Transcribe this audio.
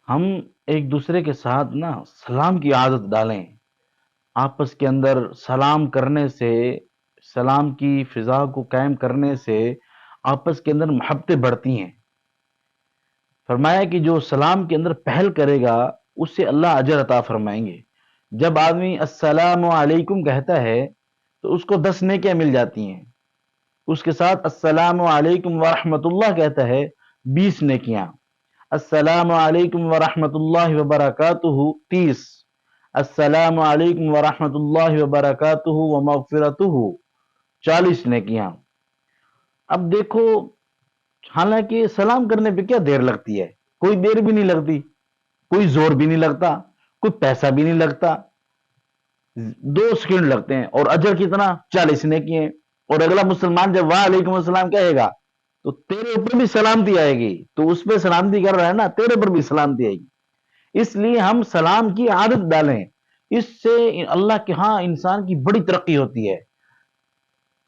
ہم ایک دوسرے کے ساتھ نا سلام کی عادت ڈالیں. آپس کے اندر سلام کرنے سے، سلام کی فضا کو قائم کرنے سے آپس کے اندر محبتیں بڑھتی ہیں. فرمایا کہ جو سلام کے اندر پہل کرے گا اس سے اللہ اجر عطا فرمائیں گے. جب آدمی السلام علیکم کہتا ہے تو اس کو 10 نیکیاں مل جاتی ہیں. اس کے ساتھ السلام علیکم ورحمۃ اللہ کہتا ہے، 20 نیکیاں. السلام علیکم ورحمۃ اللہ وبرکاتہ، 30. السلام علیکم ورحمۃ اللہ وبرکاتہ ومغفرتہ، 40 نیکیاں. اب دیکھو، حالانکہ سلام کرنے پہ کیا دیر لگتی ہے؟ کوئی دیر بھی نہیں لگتی، کوئی زور بھی نہیں لگتا، کوئی پیسہ بھی نہیں لگتا. 2 سیکنڈ لگتے ہیں اور اجر کتنا؟ 40 نیکیاں. اور اگلا مسلمان جب وعلیکم السلام کہے گا تو تیرے اوپر بھی سلامتی آئے گی. تو اس پہ سلامتی کر رہا ہے نا، تیرے اوپر بھی سلامتی آئے گی. اس لیے ہم سلام کی عادت ڈالیں. اس سے اللہ کے ہاں انسان کی بڑی ترقی ہوتی ہے.